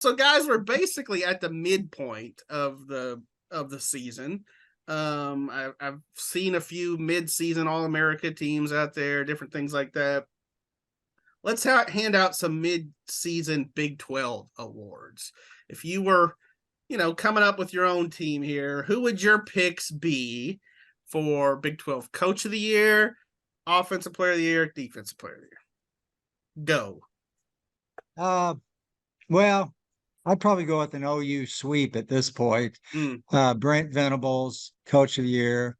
So guys, we're basically at the midpoint of the season. I've seen a few mid-season All-America teams out there, different things like that. Let's hand out some mid-season Big 12 awards. If you were, coming up with your own team here, who would your picks be for Big 12 Coach of the Year, Offensive Player of the Year, Defensive Player of the Year? Go. Well, I'd probably go with an OU sweep at this point. Brent Venables, Coach of the Year.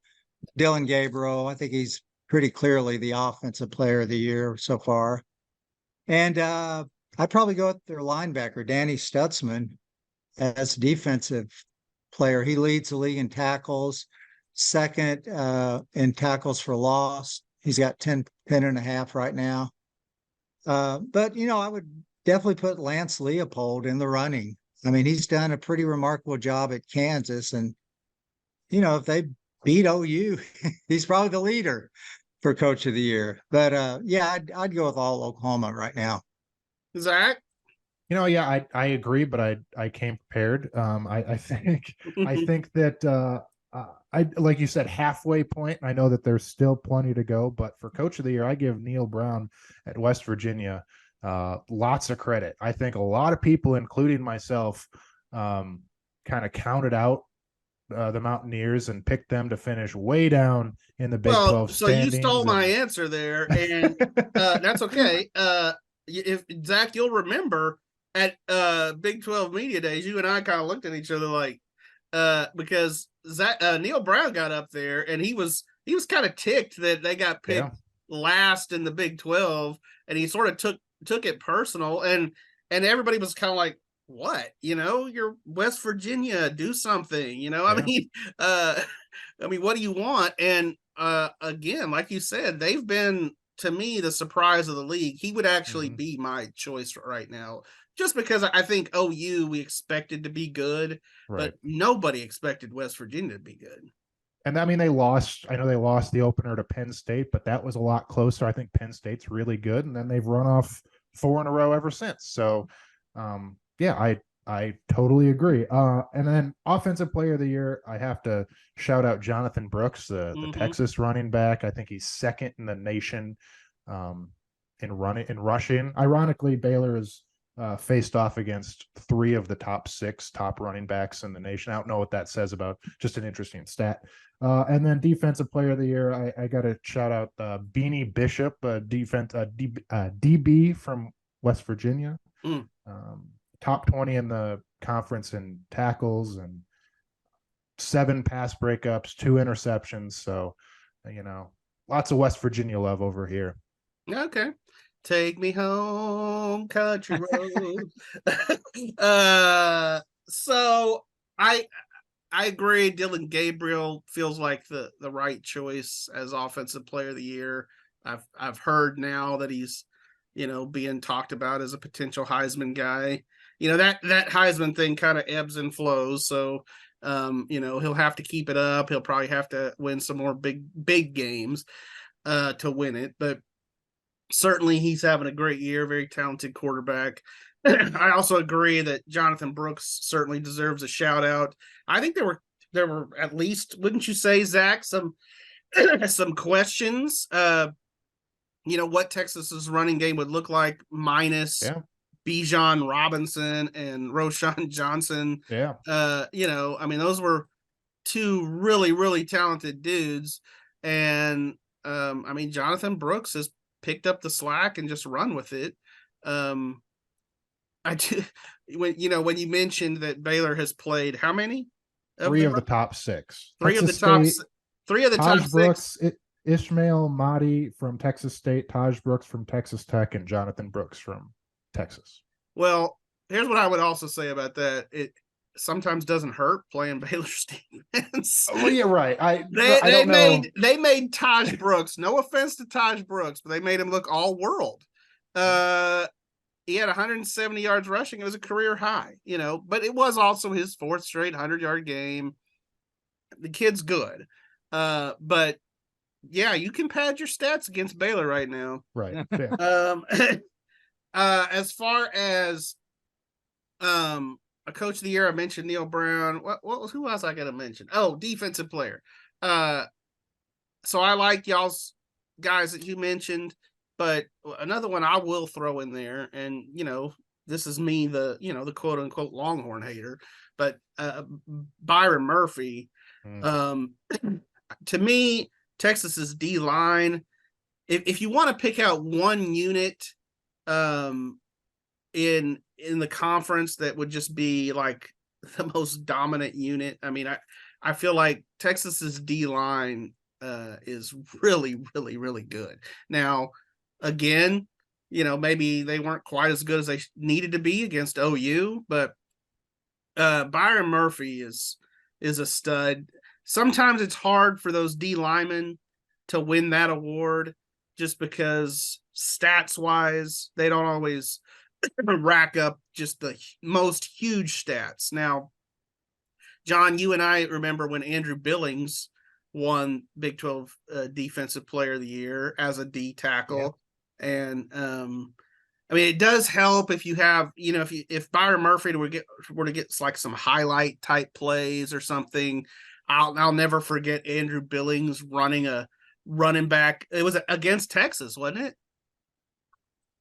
Dillon Gabriel, I think he's pretty clearly the Offensive Player of the Year so far. And I'd probably go with their linebacker, Danny Stutzman, as defensive player. He leads the league in tackles, second in tackles for loss. He's got 10 and a half right now. But, I would definitely put Lance Leopold in the running. I mean, he's done a pretty remarkable job at Kansas. And, if they beat OU, he's probably the leader for Coach of the Year. But, I'd go with all Oklahoma right now. Zach? I agree, but I came prepared. I think that I like you said, halfway point. I know that there's still plenty to go, but for Coach of the Year, I give Neal Brown at West Virginia lots of credit. I think a lot of people, including myself, kind of counted out the Mountaineers and picked them to finish way down in the Big 12 standings. So you stole my answer there, and that's okay. If Zach, you'll remember at Big 12 Media Days, you and I kind of looked at each other like, because Neal Brown got up there and he was kind of ticked that they got picked last in the Big 12, and he sort of took it personal, and everybody was kind of like, what, you're West Virginia, do something, I mean, what do you want? And again, like you said, they've been, to me, the surprise of the league. He would actually be my choice right now, just because I think OU we expected to be good, but nobody expected West Virginia to be good. And I mean, I know they lost the opener to Penn State, but that was a lot closer. I think Penn State's really good, and then they've run off 4 in a row ever since. So, I totally agree. And then Offensive Player of the Year, I have to shout out Jonathon Brooks, the Texas running back. I think he's second in the nation in rushing. Ironically, Baylor is faced off against 3 of the top 6 top running backs in the nation. I don't know what that says about, just an interesting stat. And then Defensive Player of the Year, I got to shout out Beanie Bishop, DB from West Virginia. Top 20 in the conference in tackles and 7 pass breakups, 2 interceptions. So, lots of West Virginia love over here. Okay. Take me home, country road. So I agree. Dillon Gabriel feels like the right choice as Offensive Player of the Year. I've heard now that he's, being talked about as a potential Heisman guy. That Heisman thing kind of ebbs and flows. So, he'll have to keep it up. He'll probably have to win some more big games to win it. But certainly he's having a great year, very talented quarterback. I also agree that Jonathon Brooks certainly deserves a shout out. I think there were at least, wouldn't you say, Zach, some questions, what Texas's running game would look like minus Bijan Robinson and Roschon Johnson. Those were 2 really, really talented dudes. And Jonathon Brooks has picked up the slack and just run with it. When you mentioned that Baylor has played how many? 3 of the top 6. 3 of the top 6. Six. Ishmael Mahdi from Texas State, Taj Brooks from Texas Tech, and Jonathon Brooks from Texas. Well, here's what I would also say about that. It sometimes doesn't hurt playing Baylor's defense. Oh, yeah, right. They made Taj Brooks, no offense to Taj Brooks, but they made him look all world. He had 170 yards rushing. It was a career high, but it was also his 4th straight 100-yard game. The kid's good. But yeah, you can pad your stats against Baylor right now. Right. Yeah. As far as a coach of the year, I mentioned Neal Brown. Who else I got to mention? Oh, defensive player. So I like y'all's guys that you mentioned, but another one I will throw in there, and this is me, the quote unquote Longhorn hater, but Byron Murphy. To me, Texas's D line. If you want to pick out one unit, in the conference that would just be like the most dominant unit, I mean, I feel like Texas's D line is really, really, really good. Now, again, maybe they weren't quite as good as they needed to be against OU, but Byron Murphy is a stud. Sometimes it's hard for those D linemen to win that award just because stats wise, they don't always rack up just the most huge stats. Now, John, you and I remember when Andrew Billings won Big 12 Defensive Player of the Year as a D tackle. Yep. And I mean, it does help if you have, if Byron Murphy were to get like some highlight type plays or something. I'll never forget Andrew Billings running a running back. It was against Texas, wasn't it?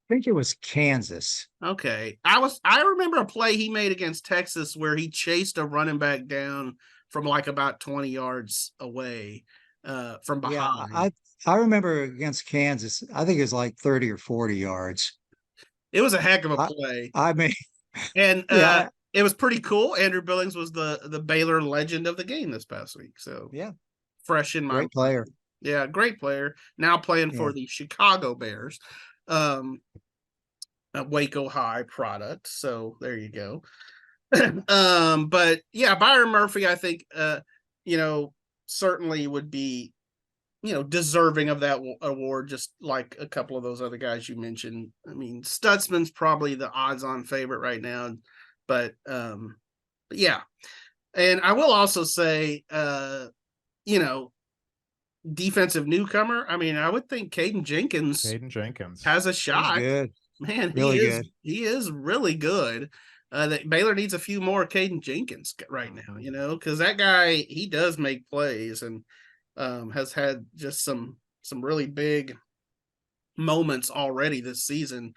I think it was Kansas. Okay. I remember a play he made against Texas where he chased a running back down from like about 20 yards away from behind. Yeah, I remember against Kansas, I think it was like 30 or 40 yards. It was a heck of a play. I mean, and it was pretty cool. Andrew Billings was the Baylor legend of the game this past week. So yeah, fresh in my great player. Yeah, great player. Now playing for the Chicago Bears, a Waco High product. So there you go. But yeah, Byron Murphy, I think, certainly would be, deserving of that award, just like a couple of those other guys you mentioned. I mean, Stutzman's probably the odds-on favorite right now, but yeah. And I will also say, defensive newcomer. I mean, I would think Caden Jenkins has a shot. He's good. Man, really good. He is really good. That Baylor needs a few more Caden Jenkins right now, because that guy, he does make plays and has had just some really big moments already this season.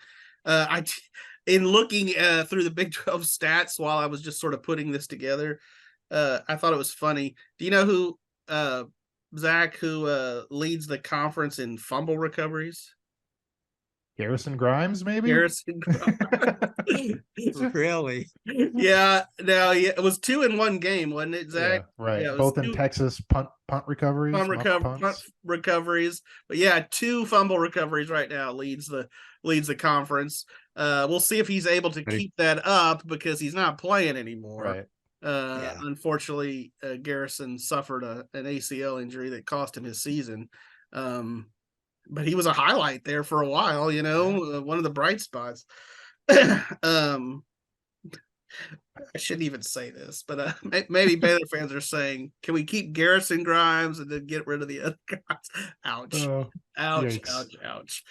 In looking through the Big 12 stats while I was just sort of putting this together, I thought it was funny. Do you know who, Zach, who leads the conference in fumble recoveries? Garrison Grimes, maybe? Garrison Grimes. Really? Yeah. No, it was 2 in one game, wasn't it, Zach? Yeah, right. Yeah, both in Texas punt recoveries. Punt recoveries. But yeah, 2 fumble recoveries right now leads the conference. We'll see if he's able to keep that up because he's not playing anymore. Right. Unfortunately, Garrison suffered an ACL injury that cost him his season. But he was a highlight there for a while, one of the bright spots. I shouldn't even say this, but maybe Baylor fans are saying, can we keep Garrison Grimes and then get rid of the other guys? Ouch. Ouch.